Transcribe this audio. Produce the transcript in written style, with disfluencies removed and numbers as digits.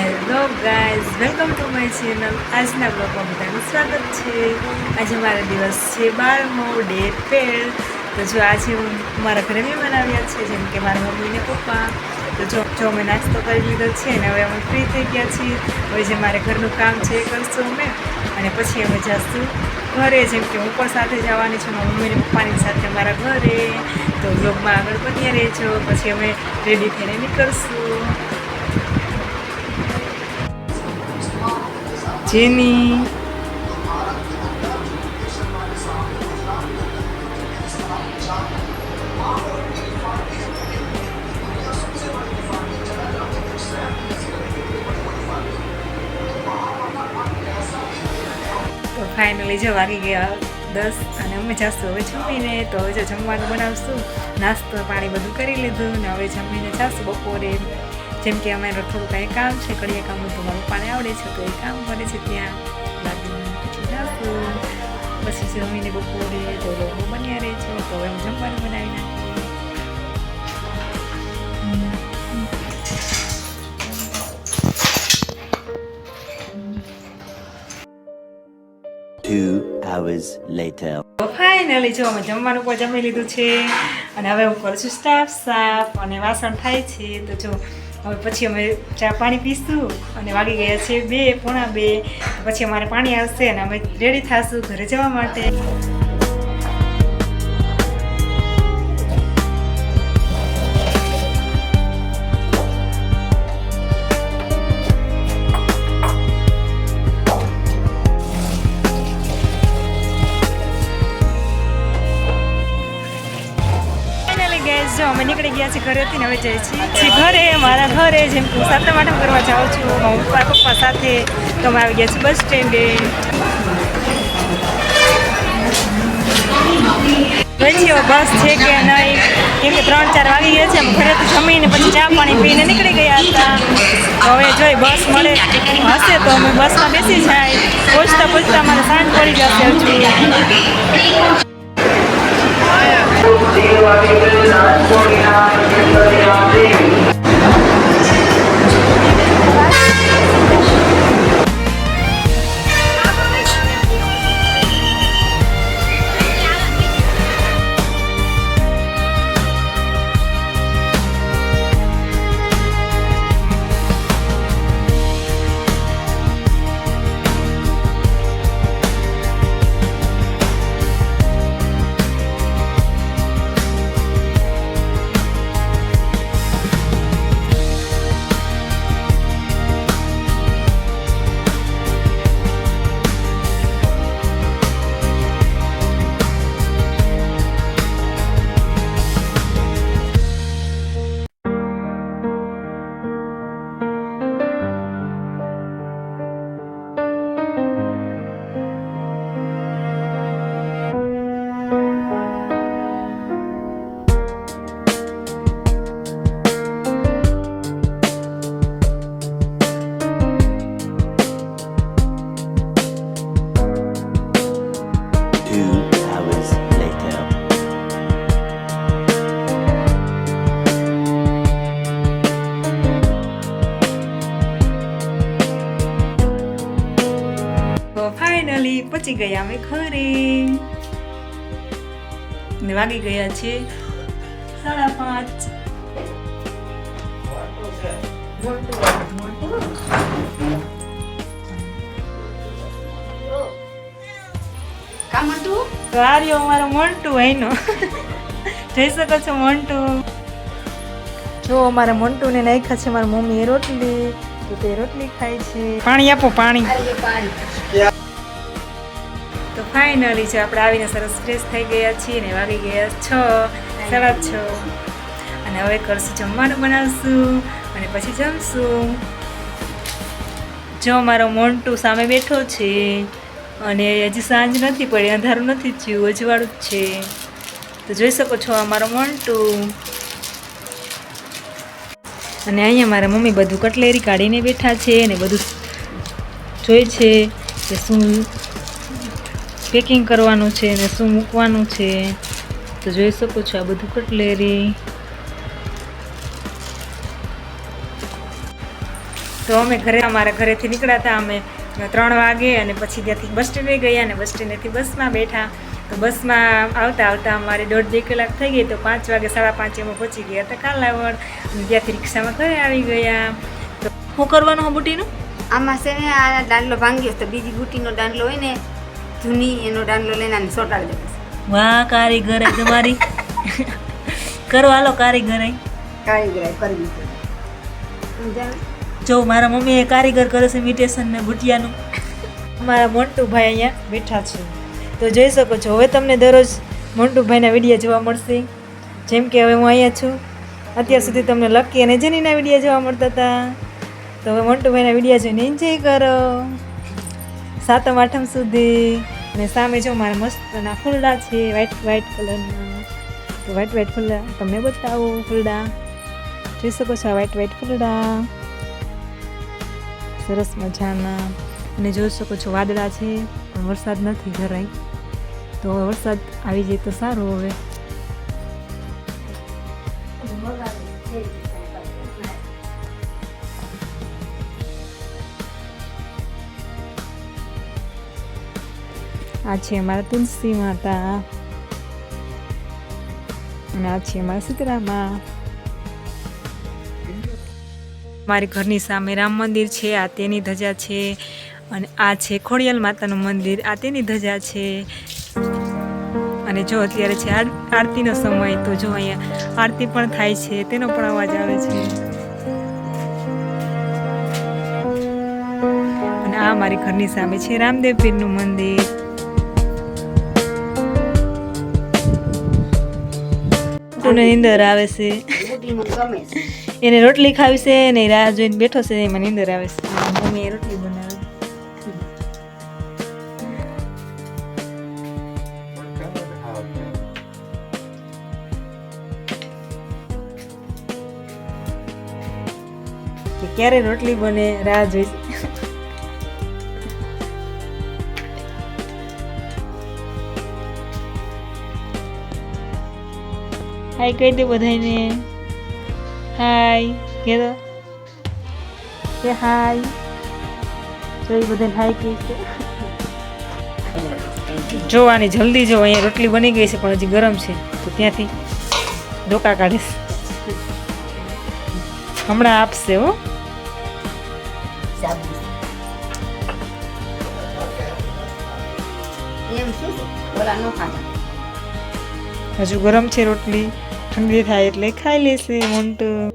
Hello guys, welcome to my channel. આજના બ્લોગમાં બધાનું સ્વાગત છે. આજે મારો દિવસ છે 12મો ડે 12. તો જો આજે હું મારા ઘરે મહેમાન આવ્યા છે, જેમ કે મારા મમ્મી ને પપ્પા. તો જો અમે નાસ્તો કરી લીધો છે ને હવે અમે ફ્રી થઈ ગયા છીએ. હવે જે મારે ઘરનું કામ છે એ કરશું અમે, અને પછી અમે જઈશું ઘરે. જેમ કે હું પણ સાથે જવાની છું મારા મમ્મી ને પપ્પાની સાથે મારા ઘરે. તો બ્લોગમાં આગળ બન્યા રહેજો. પછી અમે રેડી થઈને નીકળશું. જેની તો ફાઇનલી જો વાગી ગયા 10 અને અમે જાશું હવે જમીને. તો હવે જો જમવાનું બનાવશું, નાસ્તો પાણી બધું કરી લીધું ને હવે જમીને જાશું બપોરે. જેમ કે અમારે થોડું કાંઈ કામ છે, કડિયા કામ તો મારા પપ્પાને આવડે છે, તો એ કામ કરે છે ત્યાં લાગીને પછી જાશું. પછી જમીને બપોરે તો લોકો બન્યા રહે છે. તો હવે હું જમવાનું બનાવી નાખીએ. 2 hours later. તો ફાઇનલી જો અમે જમવાનું પણ જમી લીધું છે અને હવે હું કરું છું સ્ટાફ સાફ અને વાસણ થાય છે. તો જો હવે પછી અમે ચા પાણી પીશું અને વાગી ગયા છે 2 પોણા 2. પછી અમારે પાણી આવશે અને અમે રેડી થઈશું ઘરે જવા માટે. જો અમે નીકળી ગયા છીએ ઘરેથી ને હવે જઈએ છીએ ઘરે, મારા ઘરે. જેમ કે હું સાતમ આઠમ કરવા જાઉં છું મારા પપ્પા સાથે. તો અમે આવી ગયા છીએ બસ સ્ટેન્ડે. જોઈએ બસ છે કે નહીં, કેમ કે 3-4 વાગી ગયા છે. અમે ઘરેથી જમીને પછી ચા પાણી પીને નીકળી ગયા હતા. હવે જોઈ બસ મળે હશે તો અમે બસમાં બેસી જાય. પહોંચતા પહોંચતા અમારે સાંજ પડી જશે હજુ. ફાઇનલી પહોંચી ગયા અમે ઘરે ને વાગી ગયા છે 5:30. તો આ રહ્યો અમારો મોન્ટુ અહીંનો. જોઈ શકો છો મોન્ટુ. જો અમારા મોન્ટુને નાખ્યા છે મારા મમ્મીએ રોટલી, તો તે રોટલી ખાય છે. પાણી આપો, પાણી. તો ફાઇનલી જો આપણે આવીને સરસ ફ્રેશ થઈ ગયા છીએ ને વાગી ગયા 6:30. અને હવે કરશું જમવાનું બનાવશું અને પછી જમશું. જો મારો મોન્ટુ સામે બેઠો છે અને હજી સાંજ નથી પડી, અંધારું નથી થયું, અજવાળું જ છે. તો જોઈ શકો છો અમારો મોન્ટુ. અને અહીંયા મારા મમ્મી બધું કટલેરી કાઢીને બેઠા છે અને બધું જોઈ છે કે શું પેકિંગ કરવાનું છે ને શું મૂકવાનું છે. તો જોઈ શકો છો આ બધું કટલેરી. તો અમે અમારા ઘરેથી નીકળ્યા હતા અમે 3 વાગે, અને પછી ત્યાંથી બસ સ્ટેન્ડે ગયા, અને બસ સ્ટેન્ડેથી બસમાં બેઠા. તો બસમાં આવતા આવતા અમારે 1.5-2 કલાક થઈ ગઈ. તો 5 વાગે 5:30 અમે પહોંચી ગયા હતા કાલાવડ, અને ત્યાંથી રિક્ષામાં ઘરે આવી ગયા. તો શું કરવાનું હો બુટીનું? આમાં છે ને આ દાંડલો ભાંગ્યો તો બીજી બુટીનો દાંડલો હોય ને જૂની, એનો દાંડલો લઈને આને સોટાડી દેવો. વાહ કારીગર તમારી કરો હાલો કારીગર કારીગરાઈ કરવી છે. જો મારા મમ્મીએ કારીગર કરે છે ઇમિટેશન ને બુટિયાનું. મારા મોન્ટુભાઈ અહીંયા બેઠા છે, તો જોઈ શકો છો. હવે તમને દરરોજ મોન્ટુભાઈના વિડીયો જોવા મળશે. જેમ કે હવે હું અહીંયા છું, અત્યાર સુધી તમને લકી અને જેનીના વિડીયો જોવા મળતા હતા. તો હવે મોન્ટુભાઈના વિડીયો જોઈને એન્જોય કરો 7મ 8મ સુધી. અને સામે જો મારા મસ્તના ફૂલડા છે, વ્હાઈટ કલરના. તો વ્હાઈટ ફૂલડા તમને બતાવો. ફૂલડા જોઈ શકો છો, વ્હાઈટ ફૂલડા સરસ મજાના. અને જોઈ શકો છો વાદળા છે, પણ વરસાદ નથી જરાય. તો હવે વરસાદ આવી જાય તો સારું. હવે આ છે અમારા તુલસી માતા, અને આ છે અમારા સીતરામા. મારી ઘરની સામે રામ મંદિર છે, આ તેની ધજા છે. અને આ છે ખોડિયાલ માતાનું મંદિર, આ તેની ધજા છે. અને જો અત્યારે છે આરતીનો સમય, તો જો અહીંયા આરતી પણ થાય છે, તેનો પણ અવાજ આવે છે. અને આ મારી ઘરની સામે છે રામદેવ પીરનું મંદિર. નીંદર આવે છે, એને રોટલી ખાવી છે ને રાહ જોઈને બેઠો છે, એમાં નીંદર આવે છે. મમ્મી એ રોટલી બનાવે. કે ક્યારે રોટલી બને રાહ જોઈશ. હાય કહી દે બધાને. હાય કહેતો કે હાય. જોઈ બધાને હાય કહે છે. જોવાની જલ્દી જો, અહીંયા રોટલી બની ગઈ છે પણ હજી ગરમ છે, તો ત્યાંથી ડોકા કાઢીશ. હમણાં આપશે હો. હજુ ગરમ છે રોટલી, ઠંડી થાય એટલે ખાઈ લેશે મોન્ટુ.